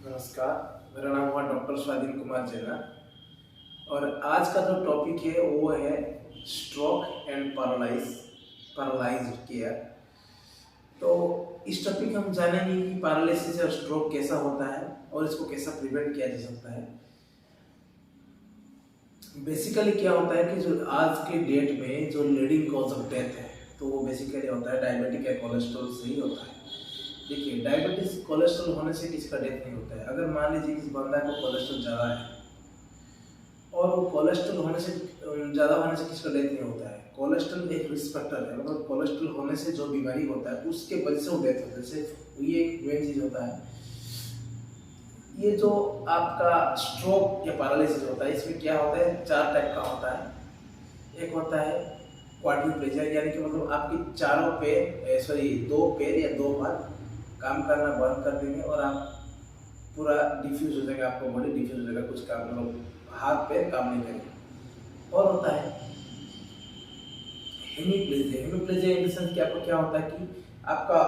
नमस्कार। मेरा नाम हुआ डॉक्टर स्वाधीन कुमार जैना और आज का जो टॉपिक है वो है स्ट्रोक एंड पैरालाइज्ड केयर। तो इस टॉपिक हम जानेंगे कि पैरालिसिस और स्ट्रोक कैसा होता है और इसको कैसा प्रिवेंट किया जा सकता है। बेसिकली क्या होता है कि जो आज के डेट में जो लीडिंग कॉज ऑफ डेथ है तो वो बेसिकली होता है डायबिटिक या कोलेस्ट्रॉल से ही होता है। देखिए, डायबिटीज कोलेस्ट्रॉल होने से किसका डेथ नहीं होता है। अगर मान लीजिए किसी बंदा को कोलेस्ट्रॉल ज़्यादा है और वो कोलेस्ट्रॉल होने से ज़्यादा होने से किसका डेथ नहीं होता है। कोलेस्ट्रॉल एक रिस्क फैक्टर है, मतलब कोलेस्ट्रॉल होने से जो बीमारी होता है उसके वजह से वो डेथ होता है। जैसे ये एक मेन चीज़ होता है। ये जो आपका स्ट्रोक या पैरालिसिस होता है इसमें क्या होता है, चार टाइप का होता है। एक होता है क्वाड्रिप्लेजिया, यानी कि मतलब आपकी चारों पैर दो पैर या दो हाथ काम करना बंद कर देंगे और आप पूरा डिफ्यूज हो जाएगा, आपका बॉडी डिफ्यूज हो जाएगा, कुछ काम मतलब हाथ पैर काम नहीं करेंगे। और होता है hemiplegia. Hemiplegia in the sense कि आपको क्या होता है कि आपका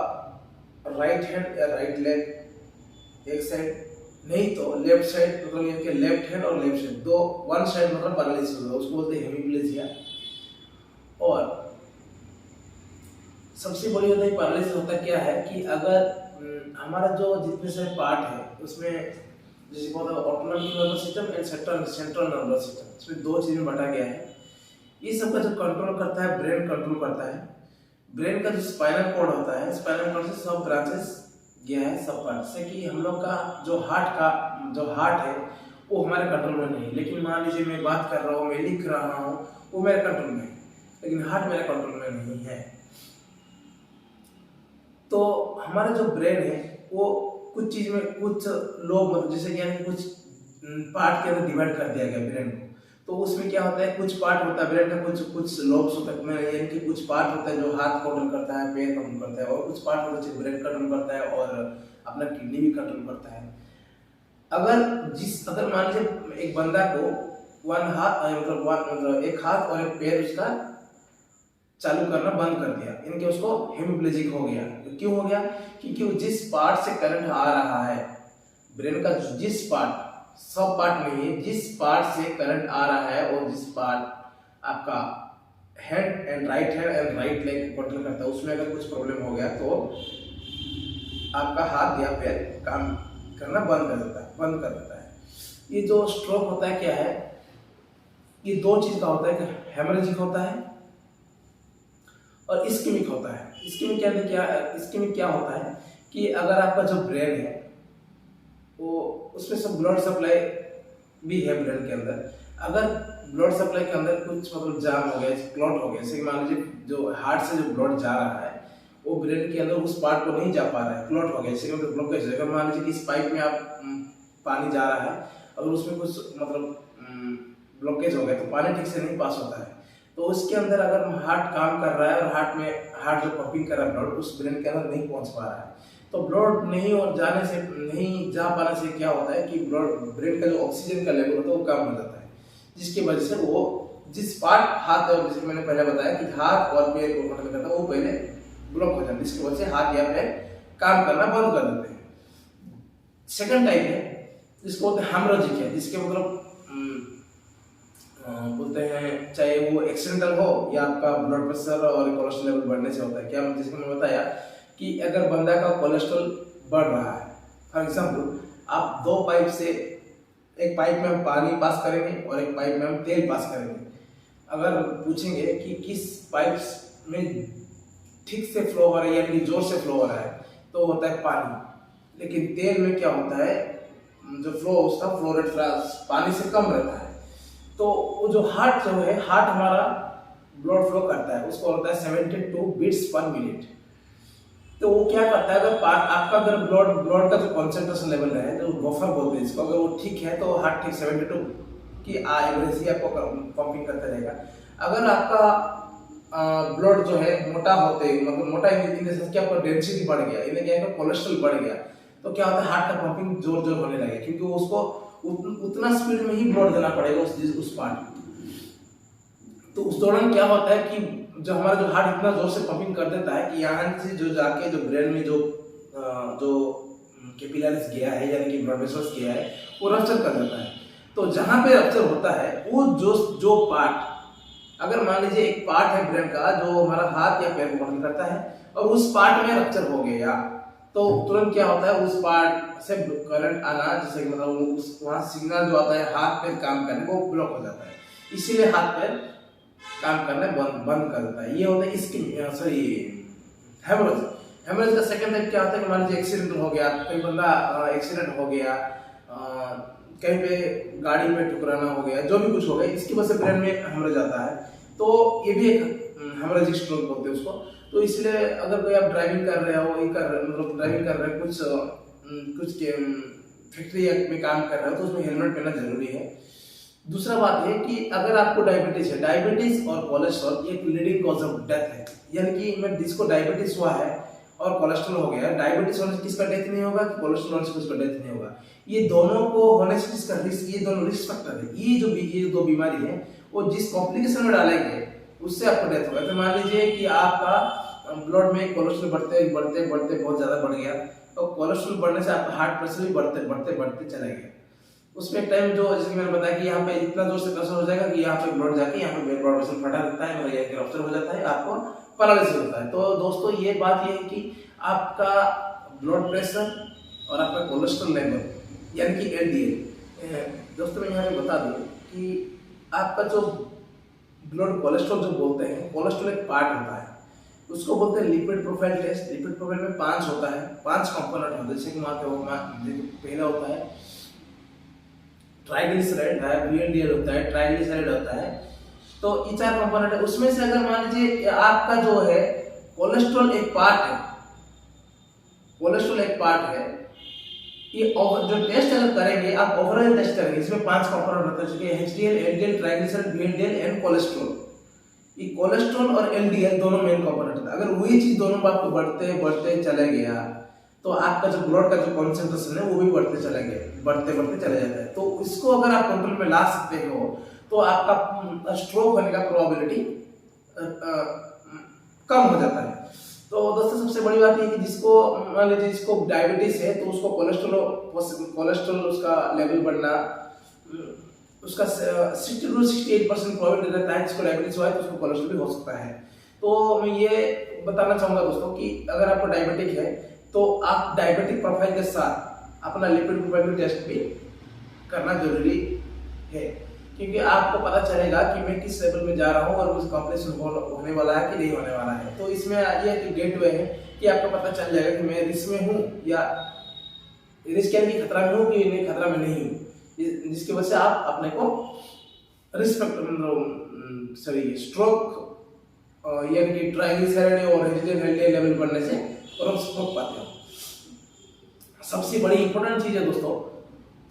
राइट हैंड या राइट लेग एक साइड नहीं तो लेफ्ट साइड, मतलब इनके लेफ्ट हैंड और लेफ्ट साइड दो वन साइड मतलब पैरालिसिस होगा, उसको बोलते हैं हेमीप्लेजिया। और सबसे बड़ी होता है पैरालिसिस होता क्या है कि अगर हमारा जो जितने सारे पार्ट है उसमें जैसे होता है autonomic nervous system and central nervous system, इसमें दो चीज में बांटा गया है। ये सबका जो कंट्रोल करता है ब्रेन कंट्रोल करता है। ब्रेन का जो स्पाइनल कॉर्ड होता है, स्पाइनल कॉर्ड से सब ब्रांचेस गया है सब पार्ट से, कि हम लोग का जो हार्ट है वो हमारे कंट्रोल में नहीं है। लेकिन मान लीजिए मैं बात कर रहा हूँ, मैं लिख रहा हूँ, वो मेरे कंट्रोल में है, लेकिन हार्ट मेरे कंट्रोल में नहीं है। तो हमारा जो ब्रेन है वो कुछ चीज में कुछ लोग मतलब जैसे क्या है, कुछ पार्ट के अंदर डिवाइड कर दिया गया ब्रेन को। तो उसमें क्या होता है, कुछ पार्ट होता है ब्रेन का, कुछ कुछ लोब्स होता है, यानी कि कुछ पार्ट होता है जो हाथ कंट्रोल करता है, पैर कंट्रोल करता है, और कुछ पार्ट होता है जो ब्रेन कंट्रोल करता है और अपना किडनी भी कंट्रोल करता है। अगर मान लीजिए एक बंदा को मतलब एक हाथ और एक पैर उसका चालू करना बंद कर दिया, यानी कि उसको हेमिप्लेजिक हो गया। तो क्यों हो गया, क्योंकि वो जिस पार्ट से करंट आ रहा है ब्रेन का, जिस पार्ट, सब पार्ट नहीं है, जिस पार्ट से करंट आ रहा है और जिस पार्ट आपका hand and right leg control करता है, उसमें अगर कुछ प्रॉब्लम हो गया तो आपका हाथ या पैर काम करना बंद कर देता है। ये जो स्ट्रोक होता है क्या है, ये दो चीज का होता है कि हेमरेजिक होता है और इस्केमिक होता है। इसकेमिक क्या होता है कि अगर आपका जो ब्रेन है वो उसमें सब ब्लड सप्लाई भी है ब्रेन के अंदर, अगर ब्लड सप्लाई के अंदर कुछ मतलब जाम हो गया, क्लॉट हो गया, जैसे मान लीजिए जो हार्ट से जो ब्लड जा रहा है वो ब्रेन के अंदर उस पार्ट को नहीं जा पा रहा है, क्लॉट हो गया, जैसे मतलब ब्लॉकेज है। अगर मान लीजिए कि इस पाइप में आप पानी जा रहा है, अगर उसमें कुछ मतलब ब्लॉकेज हो गया तो पानी ठीक से नहीं पास होता है। तो उसके अंदर अगर हार्ट काम कर रहा है और हार्ट जो पंपिंग कर रहा है ब्लड उस ब्रेन के अंदर नहीं पहुंच पा रहा है, तो ब्लड नहीं जा पाने से क्या होता है कि ब्रेन का जो ऑक्सीजन का लेवल होता है वो कम हो जाता है, जिसकी वजह से वो जिस पार्ट हाथ, और जैसे मैंने पहले बताया कि हाथ और पैर को कंट्रोल करता है वो पहले ब्लॉक हो जाता है, जिसकी वजह से हाथ या पैर काम करना बंद कर देते हैं। सेकंड टाइप है जिसको बोलते हैं हेमरेजिक है, जिसके मतलब बोलते हैं चाहे वो एक्सीडेंटल हो या आपका ब्लड प्रेशर और कोलेस्ट्रॉल लेवल बढ़ने से होता है। क्या जैसे मैंने बताया कि अगर बंदा का कोलेस्ट्रॉल बढ़ रहा है, फॉर एग्जांपल आप दो पाइप से, एक पाइप में हम पानी पास करेंगे और एक पाइप में हम तेल पास करेंगे। अगर पूछेंगे कि किस पाइप में ठीक से फ्लो हो रहा है यानी जोर से फ्लो हो रहा है, तो होता है पानी। लेकिन तेल में क्या होता है, जो उसका फ्लो रेट पानी से कम रहता है। तो वो जो हार्ट हमारा ब्लड फ्लो करता है उसको होता है 72 बीट्स पर मिनट। तो वो क्या करता है, अगर आपका अगर ब्लड का जो कॉन्सेंट्रेशन लेवल है, जो बफर बोलते हैं इसको, अगर वो ठीक है तो हार्ट ठीक 72 की एवरेज ही आपको पंपिंग करता रहेगा। अगर आपका ब्लड जो है मोटा होते मतलब मोटा इन द सेंस कि आपका डेंसिटी बढ़ गया, इन्हें क्या है कोलेस्ट्रॉल बढ़ गया, तो क्या होता है हार्ट का पंपिंग जोर जोर होने लगे, क्योंकि उसको उतना स्पीड में ही ब्लड देना पड़ेगा उस पार्ट। तो उस दौरान क्या होता है कि जो हमारा जो हार्ट इतना जोर से पंपिंग कर देता है कि यहाँ से जो जाके जो ब्रेन में जो कैपिलरीज गया है यानी कि ब्लड वेसल्स गया है, वो रप्चर कर देता है। तो जहां पे रप्चर होता है वो जो पार्ट, अगर मान लीजिए एक पार्ट है ब्रेन का जो हमारा हाथ या पैर को कंट्रोल करता है और उस पार्ट में रप्चर हो गया तो तुरंत क्या होता है, उस पार्ट से करंट आना, जैसे मतलब उस वहां सिग्नल जो आता है हाथ पैर काम करने को ब्लॉक हो जाता है, इसीलिए हाथ पैर काम करने बंद कर देता है। ये होता है इसकी हेमोरेज। हेमोरेज का सेकंड टाइप क्या होता है कि मान लीजिए एक्सीडेंट हो गया, कोई बंदा एक्सीडेंट हो गया, कहीं पे गाड़ी में टकराना हो गया, जो भी कुछ हो गया, इसकी वजह से ब्रेन में हेमोरेज आता है, तो ये भी एक हेमोरेजिक स्ट्रोक बोलते हैं उसको। तो इसलिए अगर कोई आप ड्राइविंग कर रहे हो, मतलब ड्राइविंग कर रहे हो, कुछ फैक्ट्री में काम कर रहे हो तो उसमें हेलमेट पहनना जरूरी है। दूसरा बात है कि अगर आपको डायबिटीज है, डायबिटीज और कोलेस्ट्रॉल एक लीडिंग कॉज ऑफ डेथ है, यानी कि मैं जिसको डायबिटीज हुआ है और कोलेस्ट्रॉल हो गया, डायबिटीज होने से किसका डेथ नहीं होगा, कोलेस्ट्रॉल होने से किसका डेथ नहीं होगा, ये दोनों को होने से किसका रिस्क, ये दोनों रिस्क फैक्टर है। ये दो बीमारी है वो जिस कॉम्प्लिकेशन में डालेंगे उससे आपको डेथ होगा। तो मान लीजिए कि आपका ब्लड में कोलेस्ट्रॉल बढ़ते बहुत ज्यादा बढ़ गया, तो कोलेस्ट्रॉल बढ़ने से आपका हार्ट प्रेशर भी बढ़ते चला गया। उसमें एक टाइम जो जैसे मैंने बताया कि यहाँ पे इतना जोर से प्रेशर हो जाएगा कि यहाँ पे ब्लड जाके यहाँ पे ब्लड वेसल फटा देता है, मतलब ये रप्चर हो जाता है, आपको पैरालिसिस होता है। तो दोस्तों ये बात ये है कि आपका ब्लड प्रेशर और आपका कोलेस्ट्रॉल लेवल यानी कि एलडीएल, दोस्तों मैं यहाँ पे बता दूं कि आपका जो ब्लड कोलेस्ट्रॉल जो बोलते हैं, कोलेस्ट्रॉल एक पार्ट होता है, उसको बोलते हैं lipid profile test. Lipid profile में 5 होता है, 5 कंपोनेंट होते हैं, जैसे कि पहला होता है ट्राइग्लिसराइड है, VLDL होता है, ट्राइग्लिसराइड होता है, तो ये 4 कंपोनेंट है। उसमें से अगर मान लीजिए आपका जो है कोलेस्ट्रॉल एक पार्ट है, कोलेस्ट्रॉल एक पार्ट है, ये जो टेस्ट अगर करेंगे आप ओवरऑल टेस्ट करेंगे, इसमें 5 कंपोनेंट होते हैं, जैसे HDL, LDL, triglyceride, VLDL and cholesterol. ये कोलेस्ट्रॉल और LDL दोनों मेन कंपोनेंट होते हैं। अगर वही चीज दोनों में आपको बढ़ते चले गया तो आपका जो ब्लड का जो कॉन्सेंट्रेशन है वो भी बढ़ते चले चले जाता है। तो इसको अगर आप कंट्रोल में ला सकते हो तो आपका स्ट्रोक होने का प्रोबेबिलिटी कम हो जाता है। तो दोस्तों सबसे बड़ी बात ये कि जिसको मान लीजिए जिसको डायबिटीज है तो उसको कोलेस्ट्रॉल उसका लेवल बढ़ना, उसका 60 to 68% प्रोबेबिलिटी रहता है। जिसको डायबिटीज हुआ है तो उसको कोलेस्ट्रॉल भी हो सकता है। तो मैं ये बताना चाहूंगा दोस्तों कि अगर आपको डायबिटिक है तो आप डायबिटिक प्रोफाइल के साथ अपना लिपिड प्रोफाइल टेस्ट भी करना जरूरी है, क्योंकि आपको पता चलेगा कि मैं किस लेवल में जा रहा हूँ और मुझे कॉम्प्लिकेशन होने वाला है कि नहीं होने वाला है। तो इसमें ये गेटवे है कि आपको पता चल जाएगा कि मैं रिस्क में हूँ या रिस्क यानी खतरा में हूँ कि नहीं खतरा में नहीं हूँ, जिसकी वजह से आप अपने को स्ट्रोक यानी कि ट्राइग्लिसराइड और HDL लेवल बढ़ने से रोक पाते हो। सबसे बड़ी इंपॉर्टेंट चीज है दोस्तों,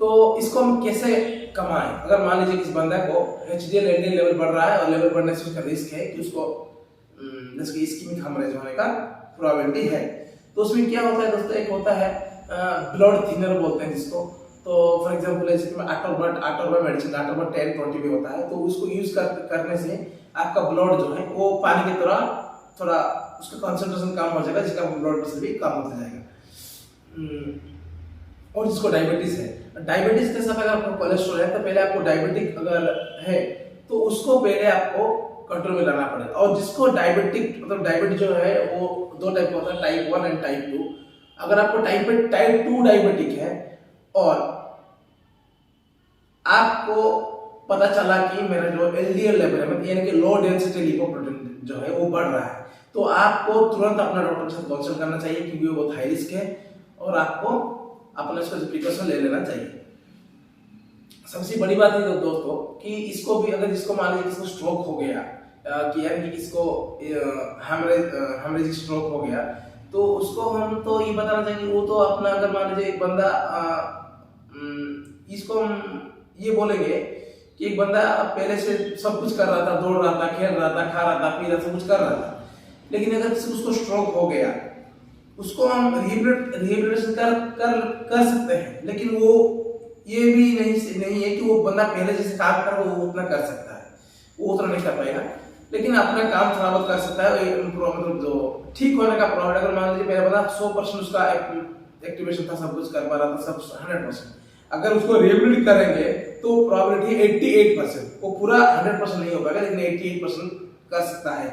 तो इसको हम कैसे कमाएं। अगर मान लीजिए किसी बंदा को HDL LDL लेवल बढ़ रहा है और लेवल बढ़ने से उसका रिस्क है कि उसको जैसे कि इस्कीमिक हेमोरेज होने का प्रोबेबिलिटी है, तो उसमें क्या होता है दोस्तों, एक होता है ब्लड थिनर बोलते हैं जिसको। तो फॉर एग्जांपल जैसे कि अटोर्बा मेडिसिन अटोर्बा 10-20 भी होता है, तो उसको यूज करने से आपका ब्लड जो है वो पानी की तरह थोड़ा उसका कंसंट्रेशन कम हो जाएगा, जिसका ब्लड प्रेशर भी कम होता जाएगा। और जिसको डायबिटीज है, डायबिटीज के साथ अगर आपको कोलेस्ट्रॉल है तो पहले आपको डायबिटिक अगर है तो उसको पहले आपको कंट्रोल में लाना पड़ेगा। और जिसको डायबिटिक मतलब डायबिटीज जो है वो 2 टाइप का होता है, टाइप 1 एंड टाइप 2। अगर आपको टाइप 2 डायबिटिक है और आपको पता चला कि मेरा जो LDL लेवल है यानी कि लो डेंसिटी लिपोप्रोटीन जो है वो बढ़ रहा है, तो आपको तुरंत अपना डॉक्टर के साथ कंसल्ट करना चाहिए, क्योंकि वो बहुत हाई रिस्क है और आपको अपना इसका प्रिकॉशन ले लेना चाहिए। सबसे बड़ी बात है दोस्तों कि इसको भी अगर जिसको मान लीजिए किसको स्ट्रोक हो गया कि यानी कि किसको हेमरेजिक स्ट्रोक हो गया, तो उसको हम तो ये बताना चाहिए, वो तो अपना अगर मान लीजिए एक बंदा इसको हम ये बोलेंगे कि एक बंदा पहले से सब कुछ कर रहा था, दौड़ रहा था, खेल रहा था, खा रहा था, पी रहा था, सब कुछ कर रहा था, लेकिन अगर उसको स्ट्रोक हो गया उसको हम रिहेबिलिटेशन कर सकते हैं, लेकिन वो ये भी नहीं है कि वो बंदा पहले जैसे काम कर वो उतना कर सकता है, वो उतना नहीं कर पाएगा, लेकिन अपना काम थोड़ा बहुत कर सकता है। मतलब जो ठीक होने का प्रॉब्लम, अगर मान लीजिए मेरा बंदा 100% उसका एक्टिवेशन था, सब कुछ कर पा रहा था, सब 100%। अगर उसको रिहेबिलिटेट करेंगे तो प्रोबेबिलिटी 88%, वो पूरा 100% नहीं हो पाएगा लेकिन 88% कर सकता है।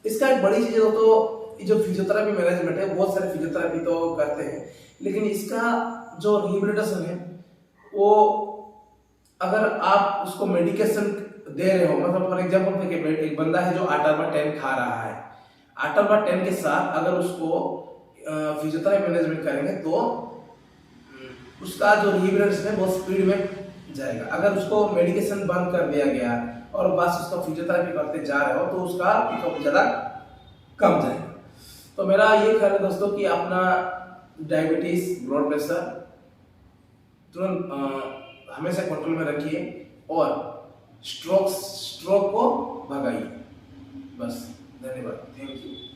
इसका एक बड़ी चीज तो जो फिजियोथेरेपी मैनेजमेंट है, बहुत सारे फिजियोथेरेपी तो करते हैं, लेकिन इसका जो रिहेबिलिटेशन है वो अगर आप उसको मेडिकेशन दे रहे हो, मतलब फॉर एग्जांपल देखिए एक बंदा है जो आटार्बा-10 खा रहा है, आटार्बा-10 के साथ अगर उसको फिजियोथेरेपी मैनेजमेंट करेंगे तो उसका जो रिहेबिलिटेशन है वो स्पीड में जाएगा। अगर उसको मेडिकेशन बंद कर दिया गया और बस उसका फिजियोथेरेपी करते जा रहे हो तो उसका पिकअप ज्यादा कम जाएगा। तो मेरा ये ख्याल है दोस्तों कि अपना डायबिटीज, ब्लड प्रेशर तुरंत हमेशा कंट्रोल में रखिए और स्ट्रोक को भगाइए। बस, धन्यवाद, थैंक यू।